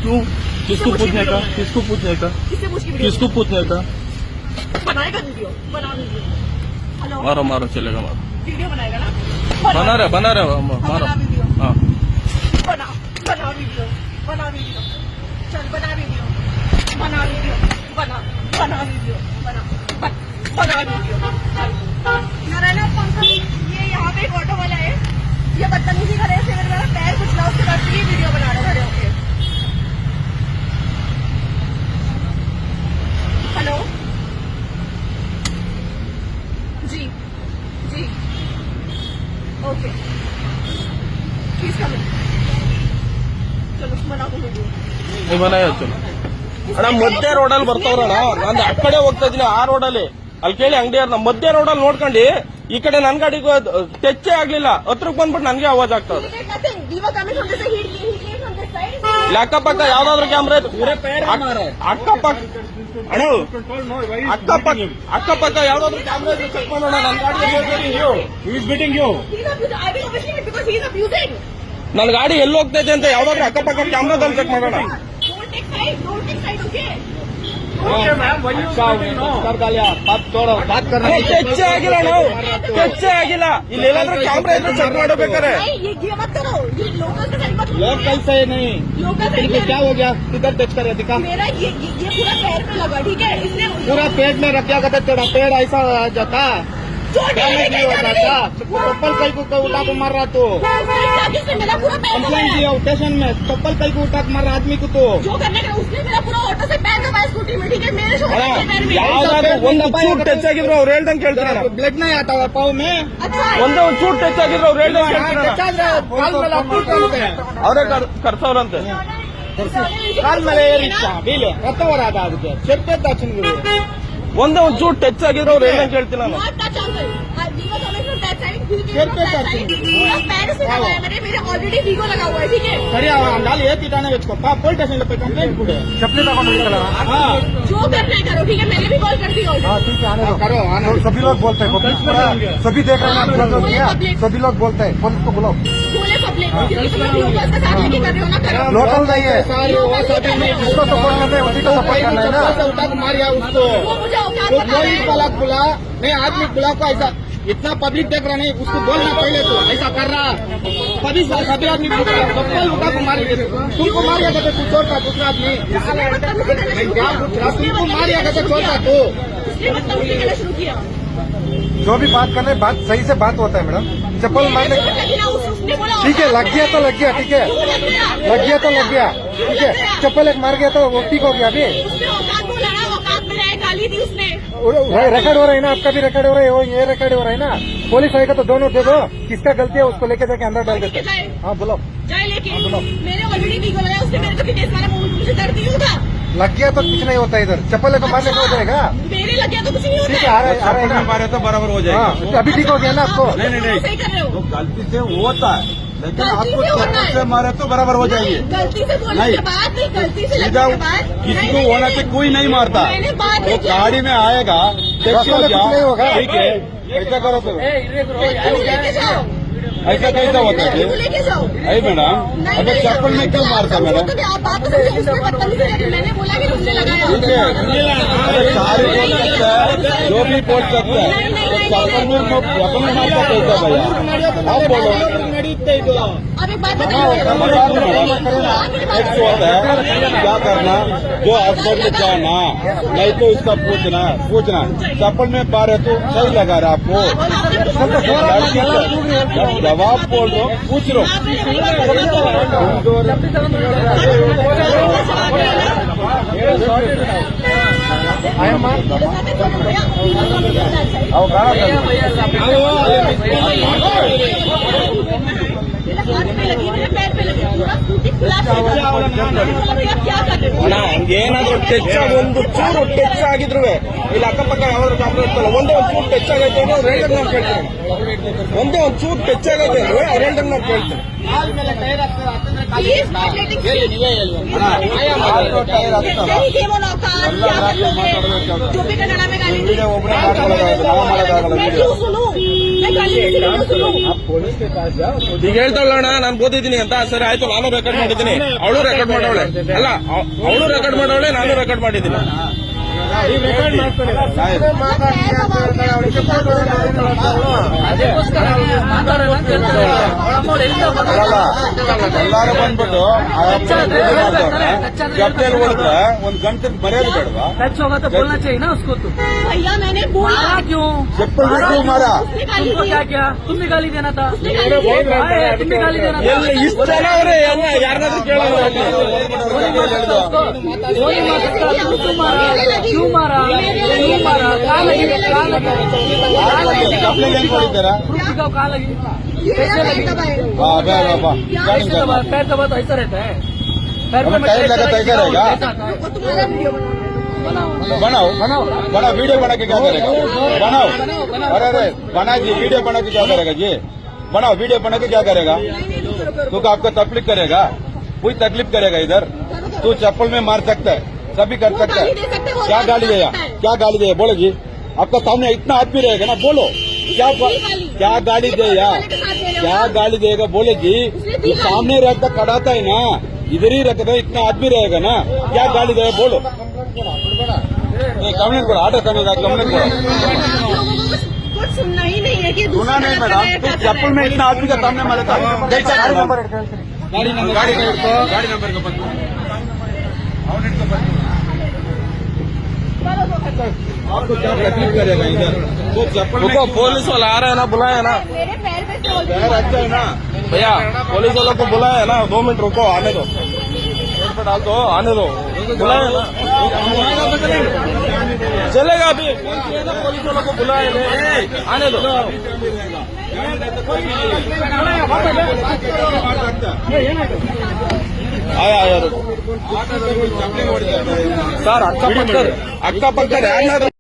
क्यों? किसको पूछने का? किसको पूछने का? किसको पूछने का? बनाएगा वीडियो, बना वीडियो। हेलो, मारो मारो, चलेगा मारो। वीडियो बनाएगा ना? बना रहे मारो। बना वीडियो, हाँ बना वीडियो, बना वीडियो, चल बना वीडियो, बना वीडियो, बना वीडियो, बना वीडियो। नारायण पंकज, ये यहाँ पे एक ऑटो वाला है, ये बदतमीजी करे, फिर मेरा पैर कुचला, उसके बाद ये वीडियो बना रहे खड़े होके। हेलो जी जी, ओके, प्लीज कम इन। चलो मना को वीडियो ನೀವು ಮನೆ ಚಲೋ ಅಣ್ಣ ಮಧ್ಯ ರೋಡಲ್ಲಿ ಬರ್ತಾವ್ರಣ್ಣ. ನಾನು ಆ ಕಡೆ ಹೋಗ್ತಾ ಇದ್ದೀನಿ, ಆ ರೋಡಲ್ಲಿ ಅಲ್ಲಿ ಕೇಳಿ ಅಂಗಡಿಯವ್ರನ್ನ ಮಧ್ಯ ರೋಡಲ್ಲಿ ನೋಡ್ಕೊಂಡು ಈ ಕಡೆ ನನ್ ಗಾಡಿಗೂ ಟೆಚ್ಚೇ ಆಗ್ಲಿಲ್ಲ, ಹತ್ರಕ್ಕೆ ಬಂದ್ಬಿಟ್ಟು ನನ್ಗೆ ಆವಾಜ್ ಆಗ್ತಾವ್ರೆ. ಇಲ್ಲಿ ಅಕ್ಕಪಕ್ಕ ಯಾವ್ದಾದ್ರು ಕ್ಯಾಮ್ರಾ ಅಕ್ಕಪಕ್ಕ ಅಣ್ಣ ಅಕ್ಕಪಕ್ಕ ಯಾವ್ದಾದ್ರು ಕ್ಯಾಮ್ರಾ ಇದ್ರೆ ಚೆಕ್ ಮಾಡೋಣ. ನನ್ ಗಾಡಿ ಎಲ್ಲಿ ಹೋಗ್ತಾ ಇದೆ ಅಂತ ಯಾವ್ದಾದ್ರು ಅಕ್ಕಪಕ್ಕ ಕ್ಯಾಮ್ರಾದಲ್ಲಿ ಚೆಕ್ ಮಾಡೋಣ. ಟೆಚ್ಚೇ ಆಗಿಲ್ಲ ನಾವು, ಟೆಚ್ಚೇ ಆಗಿಲ್ಲ. ಇಲ್ಲಿ ಎಲ್ಲಾದ್ರೂ ಕ್ಯಾಮ್ರಾ ಇದ್ರೆ ಚೆಕ್ ಮಾಡಬೇಕಾರೆ. लोकल से नहीं, क्या हो गया? किधर टच करे दिखा? मेरा ये पूरा पैर पे लगा, ठीक है? इसने पूरा पेट में रख दिया करते, तेरा पेड़ ऐसा जाता चप्पल कई को उठा को मार रहा तू। मेरा पूरा पैर कंप्लेंट दिया स्टेशन में, चप्पल कई को उठा मार रहा आदमी को तो जो करने का उसने मेरा पूरा ऑटो से पैर दबाया स्कूटी में, ठीक है? मेरे ಯಾವ್ದಾದ್ರು ಒಂದು ಚೂಟ್ ಟಚ್ ಆಗಿದ್ರು ಅವ್ರು ಹೇಳ್ದಂಗೆ ಕೇಳ್ತಾರ. ब्लड नहीं आता है पाँव में, ಒಂದೇ ಒಂದು ಚೂಟ್ ಟಚ್ ಆಗಿದ್ರು ಅವ್ರು ಹೇಳ್ದಂಗೆ ಕೇಳ್ತಾರ. ಅವರೇ ಕರ್ಸವ್ರಂತೆ. ಕಾಲ್ ಮೇಲೆ ಏರಿಸ್ತಾ ಬೀಲೆ ರಕ್ತ ಹೊರಾದ ಅದಕ್ಕೆ ಚೆಪ್ಪೆ ತಕ್ಷಣ ಒಂದೇ ಒಂದು ಚೂಟ್ ಟಚ್ ಆಗಿದ್ರು ಅವ್ರು ಹೇಳ್ದಂಗೆ ಕೇಳ್ತೀನಿ ನಾನು. मेरे ऑलरेडी वीगो लगा हुआ है, ठीक है? सरिया डाल ये पिटाने वेचको पुलिस स्टेशन पे कंप्लेंट कुड़े चप्पल तक जो करना है करो, ठीक है? मैंने भी कॉल कर दी ऑलरेडी। हाँ ठीक है, आने दो करो, आने दो। सभी लोग बोलते हैं, सभी देख रहे हैं, सभी लोग बोलते हैं, पुलिस को बुलाओ। बोले पब्लिक, क्योंकि तुम लोग लोकल का साथ लेके कर रहे हो ना, करो। लोकल नहीं है, उसको सपोर्ट करते हैं, उसी को सपोर्ट करना है ना। उठा मारिया उसको, वो मुझे औकात वो पता कोई है। पलक बुला नहीं, आदमी बुला को ऐसा इतना पब्लिक देख रहा नहीं, उसको बोलना पहले तो ऐसा कर रहा सभी आदमी चप्पल उठा को मार तुमको मारिया करते तू छोड़ता दूसरा आदमी क्या तुमको मारिया करते छोड़ता तू उसने बदतमीजी करना शुरू किया। जो भी बात करने बात सही से बात होता है मैडम। चप्पल मारने उसने बोला ठीक है, लग गया तो लग गया, ठीक है, लग गया तो लग गया, ठीक है। चप्पल एक मार गया तो वो ठीक हो गया। अभी उसने औकात बोला ना, औकात में रहे, गाली दी उसने। रिकॉर्ड हो रहा है ना, आपका भी रिकॉर्ड हो रहा है, ये रिकॉर्ड हो रहा है ना। पुलिस आएगा तो दोनों दे दो, किसका गलती है उसको लेके जाके अंदर डाल देते। हाँ बोलो, जाए लेके मैंने ऑलरेडी वीगो लगाया, उसने मेरे को केस मारा, मुझे दर्द नहीं होता। लग गया तो कुछ नहीं होता इधर, चप्पल को मारने से हो जाएगा। मेरे लग गया तो कुछ नहीं ठीक है, होता। आ रहा है ना, मारे तो बराबर हो हाँ अभी ठीक हो गया ना आपको। नहीं सही कर रहे हो, गलती से होता है, लेकिन गलती आपको से होता है। चप्पल से मारे तो बराबर हो जाएगी। गलती से बोलने नहीं। के बाद नहीं, गलती से लगने सीधा के बाद किसी को होने से कोई नहीं मारता। मैंने बात वो किया। गाड़ी में आएगा, टैक्सी हो रास्ते में कुछ नहीं होगा। ठीक है, ऐसा करो फिर। लेके जाओ, ऐसा कैसा होता है? लेके जाओ। अरे मैडम, अगर चप्पल में क्यों मारता मैडम? आप बात तो समझो, उसने बदतमीजी करी, मैंने बोला कि उसने लगाया। ठीक है, अरे सारे बोल सकता है, जो भी बोल सकता है, चप्पल में मारता कैसा भैया? आप बोलो। अब एक बात एक बताओ, होता है क्या करना, जो हस्बैंड जाना, नहीं तो इसका पूछना चप्पल में बार है तो सही लगा रहा आपको। जवाब बोल दो, पूछ लो। हाथ पे लगी, मेरे पैर पे लगी, पूरा स्कूटी खुला भैया क्या कर रहे हो? ಏನಾದ್ರೂ ಟಚ್ ಒಂದು ಚೂರು ಟಚ್ ಆಗಿದ್ರು ಇಲ್ಲಿ ಅಕ್ಕಪಕ್ಕ ಯಾವ್ದಾದ್ರು ಕ್ಯಾಮ್ರಾ ಇರ್ತಲ್ಲ, ಒಂದೇ ಒಂದು ಚೂರು ಟಚ್ ಆಗೈತೆ ಅಂದ್ರೆ ಅವ್ರು ಹೇಳ್ದಂಗೆ ನಾವು ಕೇಳ್ತೀವಿ. ಒಂದೇ ಒಂದು ಚೂರು ಟಚ್ ಆಗೈತೆ ಅಂದ್ರೆ ಅವ್ರು ಹೇಳ್ದಂಗೆ ನಾವು ಕೇಳ್ತೀವಿ. Please, not letting see. नहीं थे वो औकात, क्या कर लोगे? जो भी कनाडा में गाली दी। मैं क्यों सुनूं? मैं ಈಗ ಹೇಳ್ತಾಳಣ್ಣ ನಾನು ಓದಿದ್ದೀನಿ ಅಂತ. ಸರಿ ಆಯ್ತು, ನಾನು ರೆಕಾರ್ಡ್ ಮಾಡಿದ್ದೀನಿ, ಅವಳು ರೆಕಾರ್ಡ್ ಮಾಡವಳೆ. ಅಲ್ಲ, ಅವಳು ರೆಕಾರ್ಡ್ ಮಾಡವಳೆ, ನಾನು ರೆಕಾರ್ಡ್ ಮಾಡಿದ್ದೀನಿ. ಎಲ್ಲಾರು ಬಂದ್ಬಿಟ್ಟು ಜಪ್ತಿಯಲ್ಲಿ ಹೋದ್ರೆ ಒಂದ್ ಗಂಟೆ ಮರ್ಯಾದೆ ಬೇಡವಾ? टच होगा तो बोलना चाहिए ना उसको। तो भैया मैंने बोला मारा क्यों? चप्पल से क्यों मारा? तुमको क्या किया? तुम भी गाली देना था, तुम भी गाली देना था। ಎಲ್ಲಿ ಇಷ್ಟು ಜನ ಅವರೇ ಯಾರನ್ನಾದ್ರೂ ಕೇಳೋಣ. गोली मार सकता उसको, गोली मार सकता। क्यों मारा? क्यों मारा? क्यों मारा? कहाँ लगी? कहाँ लगी? कहाँ लगी? ಚಪ್ಪಲಿಗೆ ಹೆಂಗ್ ಹೊಡಿತಾರ? प्रूफ दिखाओ, कहाँ लगी? कैसे लगी? ಹಾ ಬೇ ಬಾಬಾ कैसे दबा? पैर दबा तो ऐसा रहता है। पैर हमें टाइम लगा तो ऐसा रहेगा। तुम्हारा वीडियो बनाओ बनाओ वीडियो बना के क्या करेगा? बनाओ। अरे अरे बना जी, वीडियो बना के क्या करेगा जी? बनाओ, वीडियो बना के क्या करेगा? तू का आपको तकलीफ करेगा? कोई तकलीफ करेगा इधर? तू चप्पल में मार सकता है, सभी कर सकता है। क्या गाली दिया? क्या गाली दिया? बोलो जी, आपका सामने इतना आदमी रहेगा ना, बोलो क्या क्या गाली देगा? क्या गाली देगा? बोले जी, तू सामने रहता खड़ाता है ना, इधर ही रखता है, इतना आदमी रहेगा ना, क्या गाली देगा? बोलो। कंप्लेंट करो, ऑर्डर करने का कंप्लेंट करो। कुछ सुनना ही नहीं है कि सुना नहीं मैडम, तू चप्पल में इतना आदमी का सामने मारा था। गाड़ी नंबर का बंद आपको क्या तकलीफ करेगा इधर? तो चप्पल रुको, पुलिस वाला आ रहा है ना, बुलाया ना मेरे पैर पे से पैर अच्छा है ना? भैया, पुलिस वालों को बुलाया ना, 2 मिनट रुको, आने दो, रोड पे डाल दो, आने दो, बुलाया ना, चलेगा अभी। पुलिस वालों को बुलाया, आने दो, आया रुको चप्पल ಸರ್. ಅಕ್ಕಪಕ್ಕ ಯಾರನ್ನಾದ್ರೂ